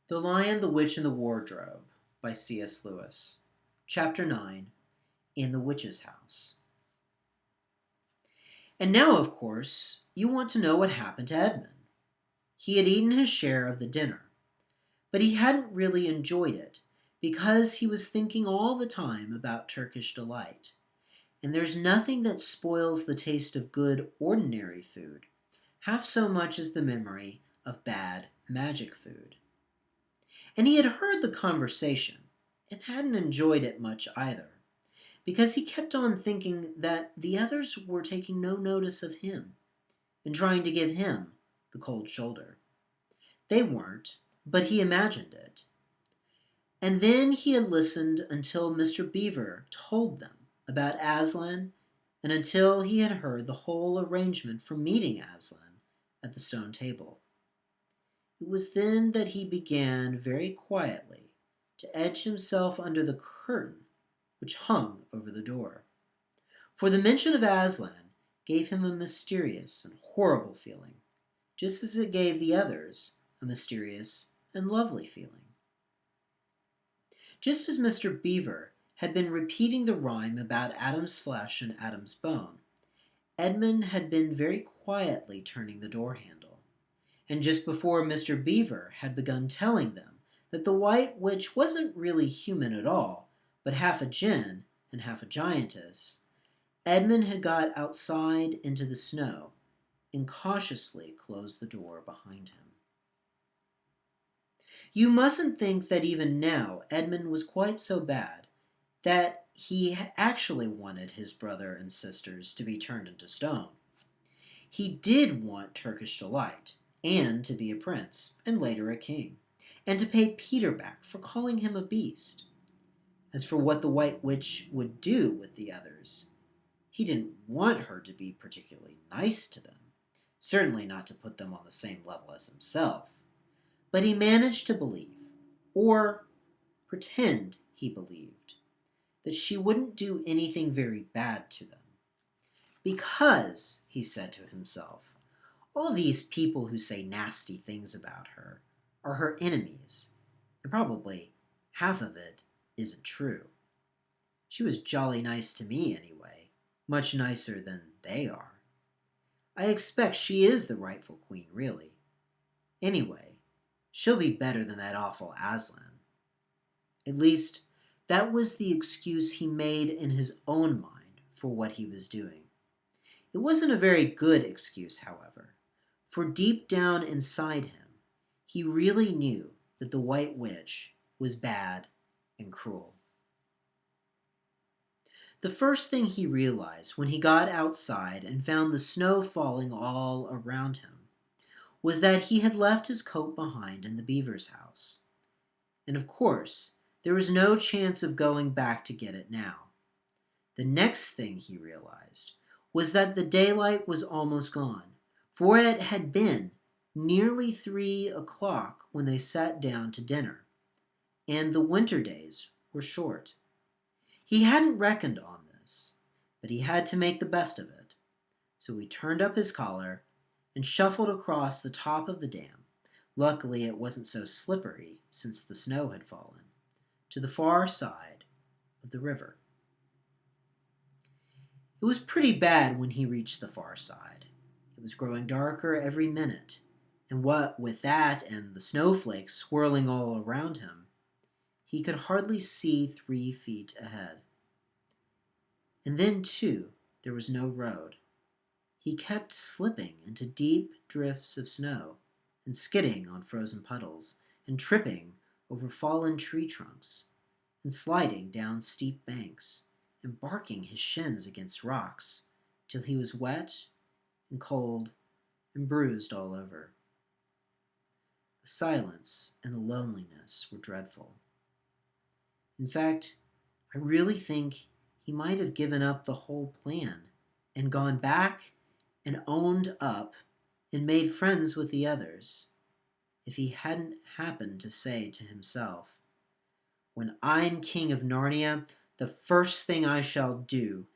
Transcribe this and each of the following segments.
The Lion, the Witch, and the Wardrobe by C.S. Lewis. Chapter 9. In the Witch's House. And now, of course, you want to know what happened to Edmund. He had eaten his share of the dinner, but he hadn't really enjoyed it because he was thinking all the time about Turkish delight. And there's nothing that spoils the taste of good, ordinary food half so much as the memory of bad magic food. And he had heard the conversation and hadn't enjoyed it much either, because he kept on thinking that the others were taking no notice of him and trying to give him the cold shoulder. They weren't, but he imagined it. And then he had listened until Mr. Beaver told them about Aslan and until he had heard the whole arrangement for meeting Aslan at the stone table. It was then that he began very quietly to edge himself under the curtain which hung over the door. For the mention of Aslan gave him a mysterious and horrible feeling, just as it gave the others a mysterious and lovely feeling. Just as Mr. Beaver had been repeating the rhyme about Adam's flesh and Adam's bone, Edmund had been very quietly turning the door handle. And just before Mr. Beaver had begun telling them that the White Witch wasn't really human at all, but half a djinn and half a giantess, Edmund had got outside into the snow and cautiously closed the door behind him. You mustn't think that even now Edmund was quite so bad that he actually wanted his brother and sisters to be turned into stone. He did want Turkish delight, and to be a prince, and later a king, and to pay Peter back for calling him a beast. As for what the White Witch would do with the others, he didn't want her to be particularly nice to them, certainly not to put them on the same level as himself. But he managed to believe, or pretend he believed, that she wouldn't do anything very bad to them. Because, he said to himself, all these people who say nasty things about her are her enemies, and probably half of it isn't true. She was jolly nice to me anyway, much nicer than they are. I expect she is the rightful queen, really. Anyway, she'll be better than that awful Aslan. At least, that was the excuse he made in his own mind for what he was doing. It wasn't a very good excuse, however, for deep down inside him, he really knew that the White Witch was bad and cruel. The first thing he realized when he got outside and found the snow falling all around him was that he had left his coat behind in the beaver's house. And of course, there was no chance of going back to get it now. The next thing he realized was that the daylight was almost gone, for it had been nearly 3 o'clock when they sat down to dinner, and the winter days were short. He hadn't reckoned on this, but he had to make the best of it. So he turned up his collar and shuffled across the top of the dam. Luckily, it wasn't so slippery since the snow had fallen, to the far side of the river. It was pretty bad when he reached the far side. It was growing darker every minute, and what with that and the snowflakes swirling all around him, he could hardly see 3 feet ahead. And then, too, there was no road. He kept slipping into deep drifts of snow, and skidding on frozen puddles, and tripping over fallen tree trunks, and sliding down steep banks, and barking his shins against rocks, till he was wet and cold and bruised all over. The silence and the loneliness were dreadful. In fact, I really think he might have given up the whole plan and gone back and owned up and made friends with the others if he hadn't happened to say to himself, "When I'm king of Narnia, the first thing I shall do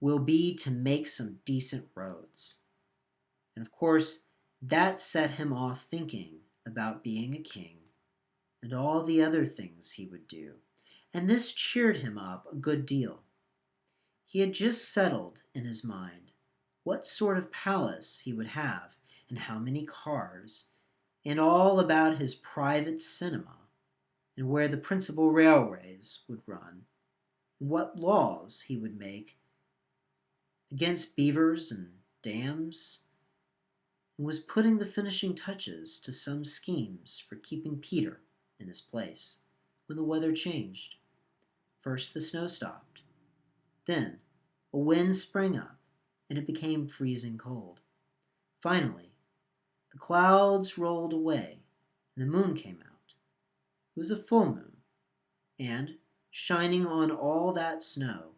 will be to make some decent roads." And of course, that set him off thinking about being a king and all the other things he would do, and this cheered him up a good deal. He had just settled in his mind what sort of palace he would have, and how many cars, and all about his private cinema, and where the principal railways would run, and what laws he would make against beavers and dams, and was putting the finishing touches to some schemes for keeping Peter in his place when the weather changed. First the snow stopped. Then a wind sprang up, and it became freezing cold. Finally, the clouds rolled away, and the moon came out. It was a full moon, and, shining on all that snow,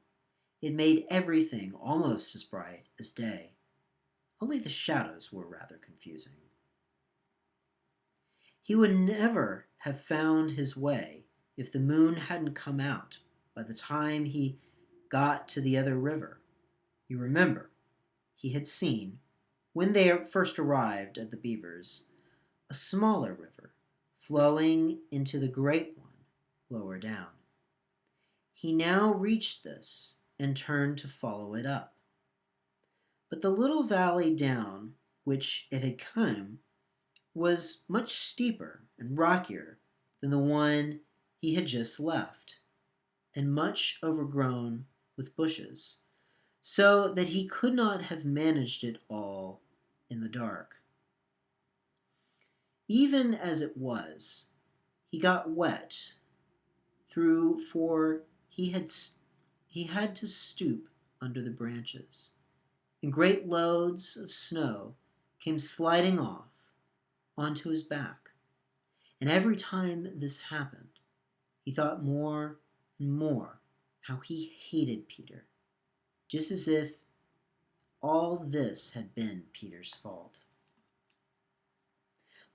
it made everything almost as bright as day. Only the shadows were rather confusing. He would never have found his way if the moon hadn't come out by the time he got to the other river. You remember, he had seen, when they first arrived at the beavers, a smaller river flowing into the great one lower down. He now reached this and turned to follow it up. But the little valley down which it had come was much steeper and rockier than the one he had just left, and much overgrown with bushes, so that he could not have managed it all in the dark. Even as it was, he got wet through, for he had to stoop under the branches, and great loads of snow came sliding off onto his back. And every time this happened, he thought more and more how he hated Peter, just as if all this had been Peter's fault.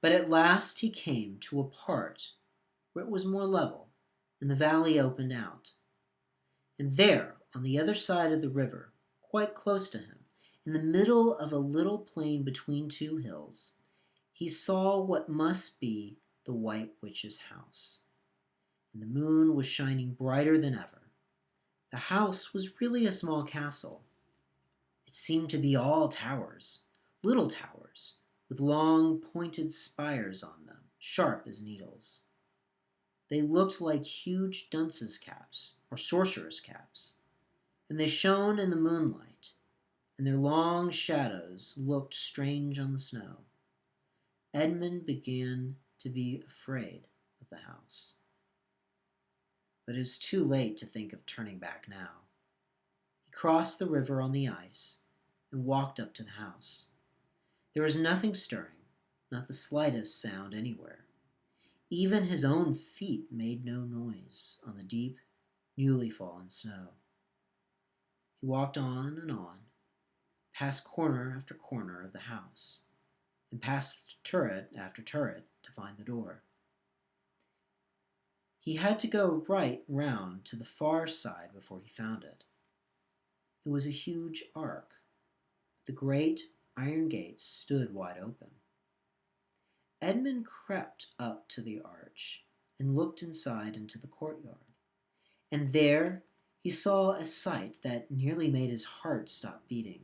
But at last he came to a part where it was more level, and the valley opened out. And there, on the other side of the river, quite close to him, in the middle of a little plain between two hills, he saw what must be the White Witch's house. And the moon was shining brighter than ever. The house was really a small castle. It seemed to be all towers, little towers, with long pointed spires on them, sharp as needles. They looked like huge dunces' caps or sorcerers' caps, and they shone in the moonlight, and their long shadows looked strange on the snow. Edmund began to be afraid of the house. But it was too late to think of turning back now. He crossed the river on the ice and walked up to the house. There was nothing stirring, not the slightest sound anywhere. Even his own feet made no noise on the deep, newly fallen snow. He walked on and on, past corner after corner of the house, and past turret after turret to find the door. He had to go right round to the far side before he found it. It was a huge ark. The great iron gates stood wide open. Edmund crept up to the arch and looked inside into the courtyard, and there he saw a sight that nearly made his heart stop beating.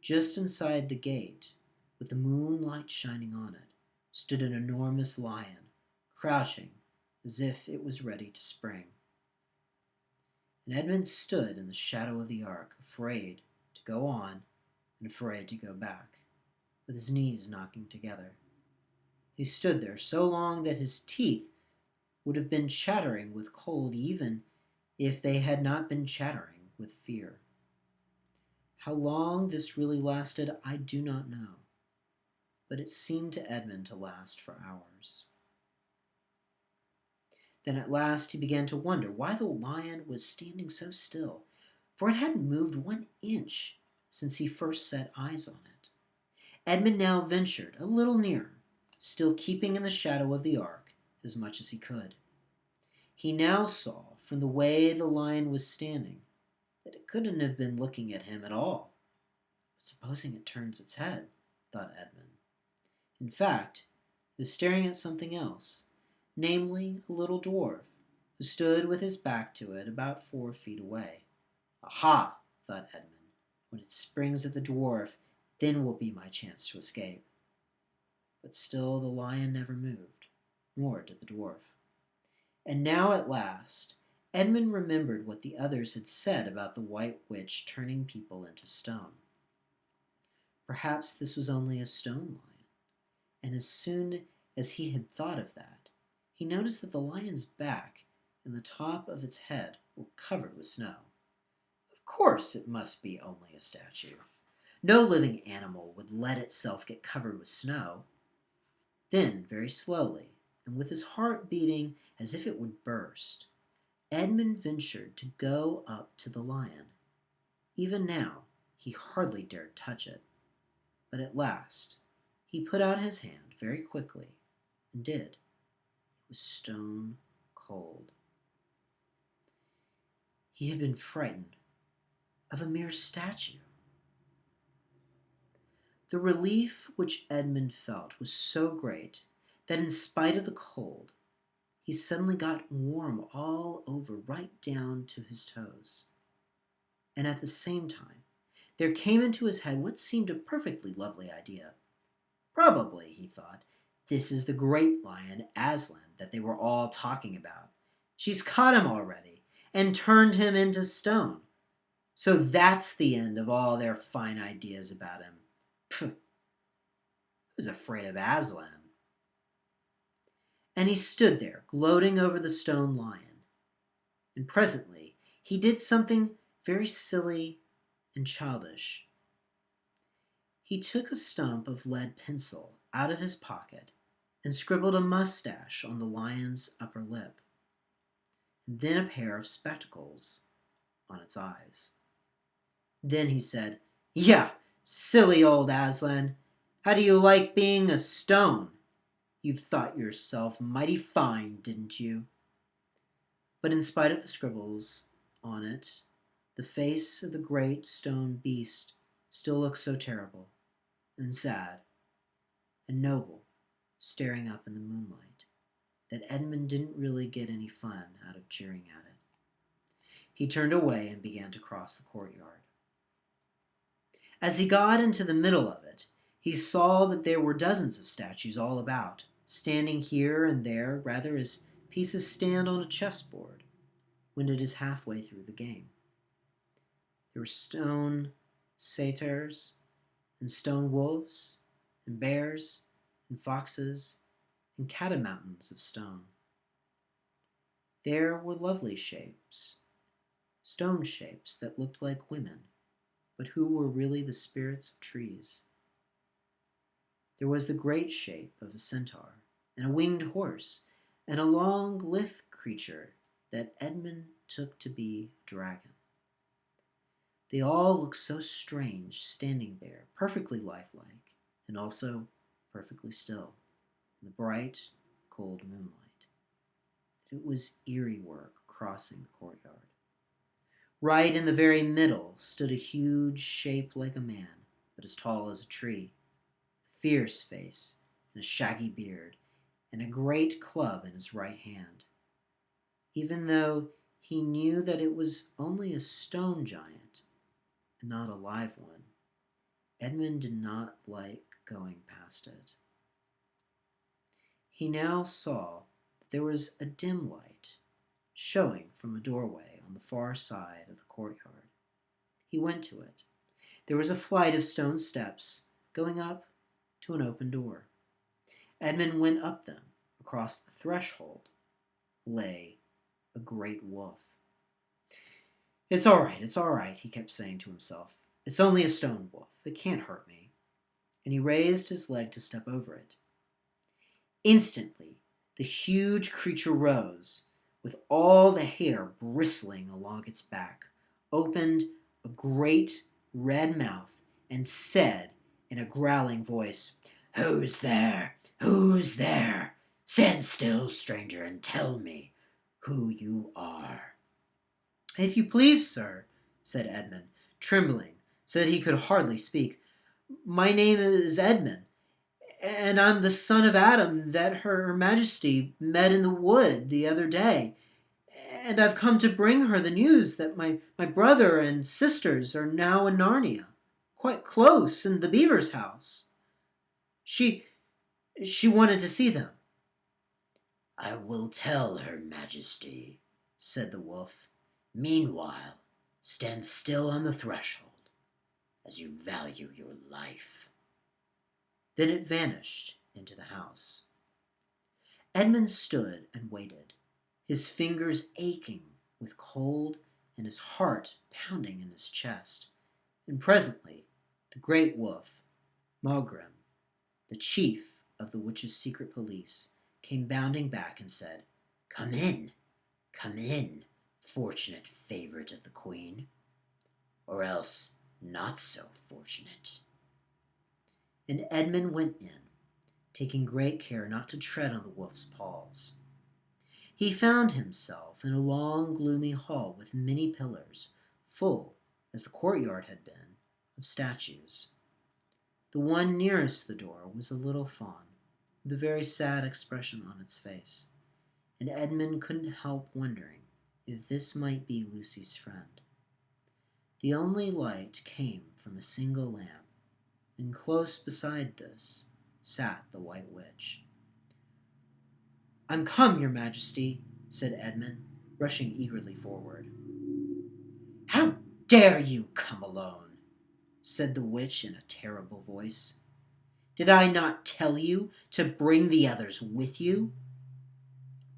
Just inside the gate, with the moonlight shining on it, stood an enormous lion, crouching as if it was ready to spring. And Edmund stood in the shadow of the ark, afraid to go on and afraid to go back, with his knees knocking together. He stood there so long that his teeth would have been chattering with cold even if they had not been chattering with fear. How long this really lasted, I do not know, but it seemed to Edmund to last for hours. Then at last he began to wonder why the lion was standing so still, for it hadn't moved 1 inch since he first set eyes on it. Edmund now ventured a little nearer, still keeping in the shadow of the ark as much as he could. He now saw, from the way the lion was standing, that it couldn't have been looking at him at all. But supposing it turns its head, thought Edmund. In fact, it was staring at something else, namely a little dwarf, who stood with his back to it about 4 feet away. Aha, thought Edmund, when it springs at the dwarf, then will be my chance to escape. But still the lion never moved, nor did the dwarf. And now at last, Edmund remembered what the others had said about the White Witch turning people into stone. Perhaps this was only a stone lion, and as soon as he had thought of that, he noticed that the lion's back and the top of its head were covered with snow. Of course it must be only a statue. No living animal would let itself get covered with snow. Then, very slowly, and with his heart beating as if it would burst, Edmund ventured to go up to the lion. Even now, he hardly dared touch it. But at last, he put out his hand very quickly, and did. It was stone cold. He had been frightened of a mere statue. The relief which Edmund felt was so great that in spite of the cold, he suddenly got warm all over right down to his toes. And at the same time, there came into his head what seemed a perfectly lovely idea. Probably, he thought, this is the great lion Aslan that they were all talking about. She's caught him already and turned him into stone. So that's the end of all their fine ideas about him. Pfft, who's afraid of Aslan? And he stood there, gloating over the stone lion. And presently he did something very silly and childish. He took a stump of lead pencil out of his pocket and scribbled a mustache on the lion's upper lip, and then a pair of spectacles on its eyes. Then he said, "Yeah, silly old Aslan, how do you like being a stone? You thought yourself mighty fine, didn't you?" But in spite of the scribbles on it, the face of the great stone beast still looked so terrible and sad and noble, staring up in the moonlight, that Edmund didn't really get any fun out of cheering at it. He turned away and began to cross the courtyard. As he got into the middle of it, he saw that there were dozens of statues all about, standing here and there rather as pieces stand on a chessboard when it is halfway through the game. There were stone satyrs and stone wolves and bears and foxes and catamountains of stone. There were lovely shapes, stone shapes that looked like women, but who were really the spirits of trees. There was the great shape of a centaur, and a winged horse, and a long, lithe creature that Edmund took to be a dragon. They all looked so strange standing there, perfectly lifelike, and also perfectly still, in the bright, cold moonlight, that it was eerie work crossing the courtyard. Right in the very middle stood a huge shape like a man, but as tall as a tree, with a fierce face and a shaggy beard, and a great club in his right hand. Even though he knew that it was only a stone giant, and not a live one, Edmund did not like going past it. He now saw that there was a dim light showing from a doorway on the far side of the courtyard. He went to it. There was a flight of stone steps going up to an open door. Edmund went up them. Across the threshold lay a great wolf. It's all right, he kept saying to himself. It's only a stone wolf. It can't hurt me." And he raised his leg to step over it. Instantly, the huge creature rose, with all the hair bristling along its back, opened a great red mouth, and said in a growling voice, "Who's there? Who's there? Stand still, stranger, and tell me who you are." "If you please, sir," said Edmund, trembling so that he could hardly speak, "my name is Edmund, And I'm the son of Adam that Her Majesty met in the wood the other day. And I've come to bring her the news that my brother and sisters are now in Narnia, quite close in the beaver's house. She she wanted to see them." "I will tell Her Majesty," said the wolf. "Meanwhile, stand still on the threshold, as you value your life." Then it vanished into the house. Edmund stood and waited, his fingers aching with cold and his heart pounding in his chest. And presently the great wolf, Maugrim, the chief of the witches' secret police, came bounding back and said, Come in, fortunate favorite of the queen, or else not so fortunate." And Edmund went in, taking great care not to tread on the wolf's paws. He found himself in a long, gloomy hall with many pillars, full, as the courtyard had been, of statues. The one nearest the door was a little fawn, with a very sad expression on its face, and Edmund couldn't help wondering if this might be Lucy's friend. The only light came from a single lamp, and close beside this sat the White Witch. "I'm come, your Majesty," said Edmund, rushing eagerly forward. "How dare you come alone?" said the witch in a terrible voice. "Did I not tell you to bring the others with you?"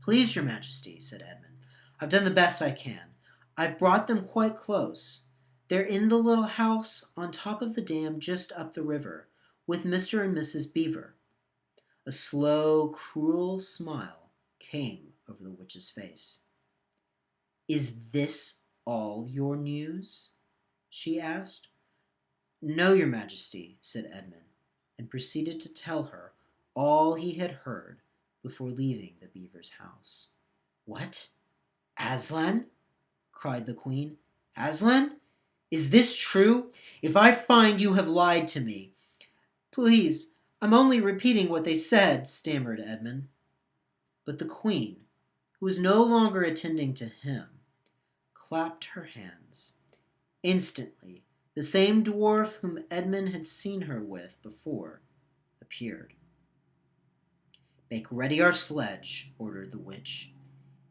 "Please, your Majesty," said Edmund, "I've done the best I can. I've brought them quite close. They're in the little house on top of the dam just up the river, with Mr. and Mrs. Beaver." A slow, cruel smile came over the witch's face. "Is this all your news?" she asked. "No, your Majesty," said Edmund, and proceeded to tell her all he had heard before leaving the beaver's house. "What? Aslan?" cried the queen. "Aslan? Is this true? If I find you have lied to me—" "Please, I'm only repeating what they said," stammered Edmund. But the queen, who was no longer attending to him, clapped her hands. Instantly, the same dwarf whom Edmund had seen her with before appeared. "Make ready our sledge," ordered the witch,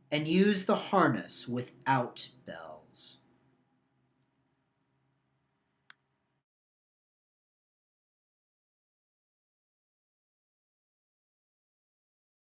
"and use the harness without bells."